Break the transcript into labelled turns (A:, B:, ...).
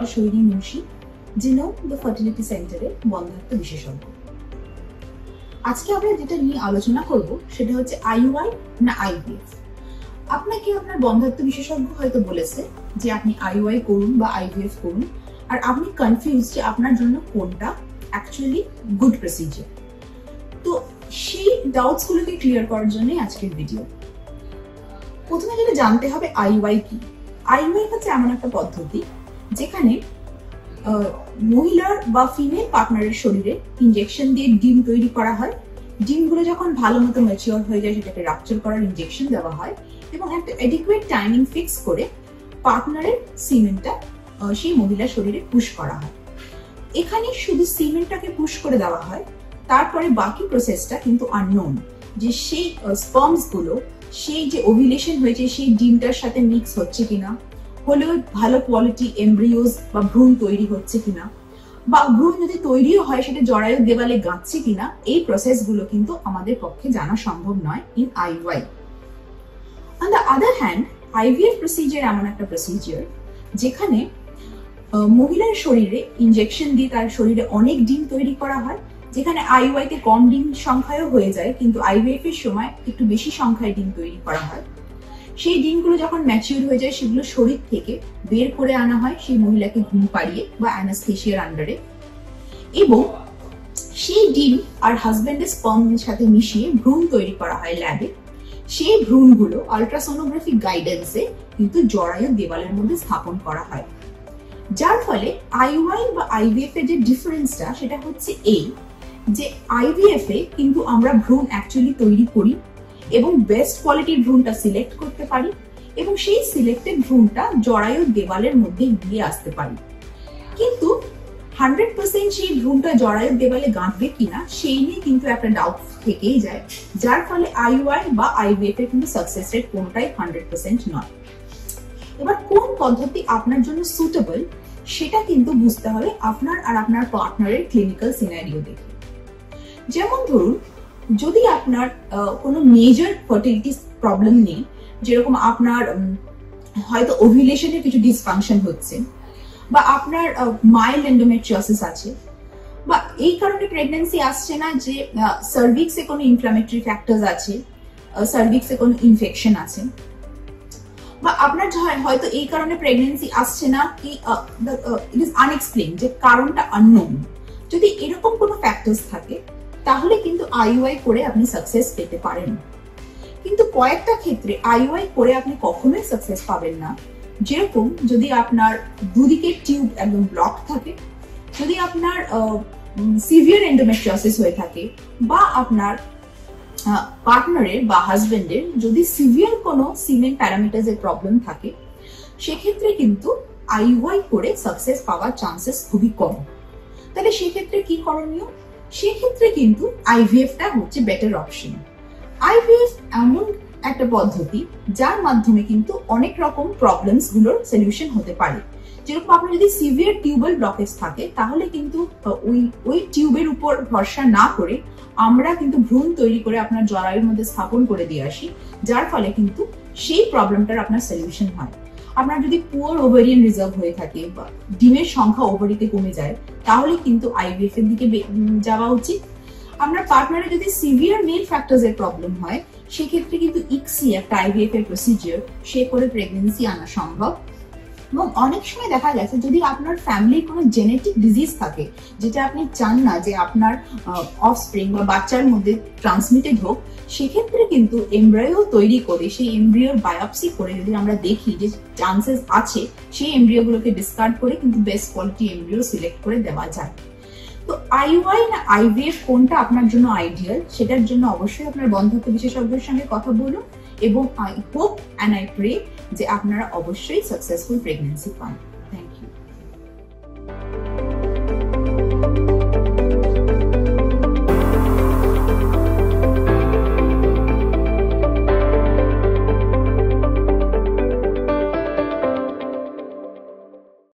A: Doctor শৈলী মুন্সি, যিনি the fertility সেন্টারে বন্ধাত্ব বিশেষজ্ঞ। আজকে আমরা যেটা নিয়ে আলোচনা করব সেটা হচ্ছে আইইউআই না আইভিএফ। আপনাকে আপনার বন্ধাত্ব বিশেষজ্ঞ হয়তো বলেছে যে আপনি আইইউআই করুন বা আইভিএফ করুন, আর আপনি কনফিউজ যে আপনার জন্য কোনটা অ্যাকচুয়ালি গুড প্রসিজার। তো সেই ডাউটস গুলোকে ক্লিয়ার করার জন্য আজকের ভিডিও। প্রথমে যেটা জানতে হবে আইইউআই কি। আইইউআই হচ্ছে এমন একটা পদ্ধতি যেখানে মহিলার বা ফিমেল পার্টনারের শরীরে ইনজেকশন দিয়ে ডিম তৈরি করা হয়। ডিমগুলো যখন ভালো মতো ম্যাচিওর হয়ে যায় সেটাকে রাপচার করার ইনজেকশন দেওয়া হয় এবং একটা অ্যাডিকুয়েট টাইমিং ফিক্স করে পার্টনারের সিমেন্টটা সেই মহিলার শরীরে পুশ করা হয়। এখানে শুধু সিমেন্টটাকে পুশ করে দেওয়া হয়, তারপরে বাকি প্রসেসটা কিন্তু আননোন, যে সেই স্পার্মস গুলো সেই যে ওভিলেশন হয়েছে সেই ডিমটার সাথে মিক্স হচ্ছে কিনা, হলেও ভালো কোয়ালিটি এমব্রিওস বা ভ্রূণ তৈরি হচ্ছে কিনা, বা ভ্রূণ যদি তৈরিও হয় সেটা জরায়ুর দেওয়ালে গাঁথছে কিনা, এই প্রসেস গুলো কিন্তু আমাদের পক্ষে জানা সম্ভব নয় in IUI. On the other hand IVF procedure এমন একটা প্রসিজার যেখানে মহিলার শরীরে ইনজেকশন দিয়ে তার শরীরে অনেক ডিম তৈরি করা হয়, যেখানে আইইউআই তে কম ডিম সংখ্যায়ও হয়ে যায়, কিন্তু আইভিএফ এর সময় একটু বেশি সংখ্যায় ডিম তৈরি করা হয়। সেই ডিমগুলো যখন ম্যাচিউর হয়ে যায় সেগুলো শরীর থেকে বের করে আনা হয় সেই মহিলাকে ঘুম পাড়িয়ে বা অ্যানাস্থেসিয়ার আন্ডারে, এবং সেই ডিম আর হাজবেন্ডের স্পার্মের সাথে মিশিয়ে ভ্রূণ তৈরি করা হয় ল্যাবে। সেই ভ্রূণগুলো আলট্রাসোনোগ্রাফি গাইডেন্সে কিন্তু জরায়ুর দেওয়ালের মধ্যে স্থাপন করা হয়। যার ফলে আইইউআই বা আইভিএফ এর যে ডিফারেন্সটা সেটা হচ্ছে এই, যে আইভিএফ এ কিন্তু আমরা ভ্রূণ অ্যাকচুয়ালি তৈরি করি এবং বেস্ট কোয়ালিটির ভ্রূণটা সিলেক্ট করতে পারি এবং সেই সিলেক্টেড ভ্রূণটা জরায়ুর দেওয়ালের মধ্যে গিয়ে আসতে পারি, কিন্তু 100% সেই ভ্রূণটা জরায়ুর দেওয়ালে গাঁথবে কিনা সেই নিয়ে কিন্তু একটা ডাউট থেকেই যায়। যার ফলে আইইউআই বা আইভিএফ এর কিন্তু সাকসেস রেট কোনটাই 100% নয়। এবার কোন পদ্ধতি আপনার জন্য সুটেবল সেটা কিন্তু বুঝতে হবে আপনার আর আপনার পার্টনারের ক্লিনিক্যাল সিনারিও দেখে। যেমন ধরুন, যদি আপনার কোনো মেজর ফার্টিলিটি প্রবলেম নেই, যেরকম আপনার হয়তো ওভিলেশনের কিছু ডিসফাংশন হচ্ছে, বা আপনার মাইল্ড এন্ডোমেট্রিওসিস আছে, বা এই কারণে প্রেগন্যান্সি আসছে না যে সার্ভিক্সে কোনো ইনফ্লামেটরি ফ্যাক্টরস আছে, সার্ভিক্সে কোনো ইনফেকশন আছে, বা আপনার হয়তো এই কারণে প্রেগন্যান্সি আসছে না কি ইট ইজ আনএক্সপ্লেইন, যে কারণটা আননোন। যদি এরকম কোনো ফ্যাক্টরস থাকে তাহলে কিন্তু আইইউআই করে আপনি সাকসেস পেতে পারেন। কিন্তু কয়েকটা ক্ষেত্রে আইইউআই করে আপনি কখনোই সাকসেস পাবেন না, যেরকম যদি আপনার দুদিকের টিউব একদম ব্লক থাকে, যদি আপনার সিভিয়ার এন্ডোমেট্রিওসিস হয়ে থাকে, বা আপনার পার্টনারের বা হাজবেন্ডের যদি সিভিয়ার কোনো সিমেন্ট প্যারামিটার্সের প্রবলেম থাকে, সেক্ষেত্রে কিন্তু আইইউআই করে সাকসেস পাওয়ার চান্সেস খুবই কম। তাহলে সেক্ষেত্রে কি করণীয়? সেক্ষেত্রে কিন্তু আইভিএফটা হচ্ছে বেটার অপশন। আইভিএফ এমন একটা পদ্ধতি যার মাধ্যমে কিন্তু অনেক রকম প্রবলেমস গুলোর সলিউশন হতে পারে। যেরকম আপনার যদি সিভিয়ার টিউবাল ব্লকেজ থাকে তাহলে কিন্তু ওই টিউবের উপর ভরসা না করে আমরা কিন্তু ভ্রূণ তৈরি করে আপনার জরায়ুর মধ্যে স্থাপন করে দিয়ে আসি, যার ফলে কিন্তু সেই প্রবলেমটার আপনার সলিউশন হয়। আপনার যদি পুয়ার ওভারিয়ান রিজার্ভ হয়ে থাকে বা ডিমের সংখ্যা ওভারিতে কমে যায়, তাহলে কিন্তু আইভিএফ এর দিকে যাওয়া উচিত। আপনার পার্টনারের যদি সিভিয়ার মেল ফ্যাক্টরস এর প্রবলেম হয়, সেক্ষেত্রে কিন্তু ইক্সি একটা আইভিএফ এর প্রসিজার, সে করে প্রেগন্যান্সি আনা সম্ভব। এবং অনেক সময় দেখা গেছে যদি আপনার ফ্যামিলির কোনো জেনেটিক ডিজিজ থাকে যেটা আপনি চান না যে আপনার অফস্প্রিং বা বাচ্চার মধ্যে ট্রান্সমিটেড হোক, সেক্ষেত্রে কিন্তু এমব্রিও তৈরি করে সেই এমব্রিওর বায়োপসি করে যদি আমরা দেখি যে চান্সেস আছে, সেই এমব্রিওগুলোকে ডিসকার্ড করে কিন্তু বেস্ট কোয়ালিটি এমব্রিও সিলেক্ট করে দেওয়া যায়। তো আইইউআই না আইভিএফ কোনটা আপনার জন্য আইডিয়াল, সেটার জন্য অবশ্যই আপনার বন্ধাত্ব বিশেষজ্ঞের সঙ্গে কথা বলুন, এবং I hope and I pray যে আপনারা অবশ্যই সাকসেসফুল প্রেগন্যান্সি পান।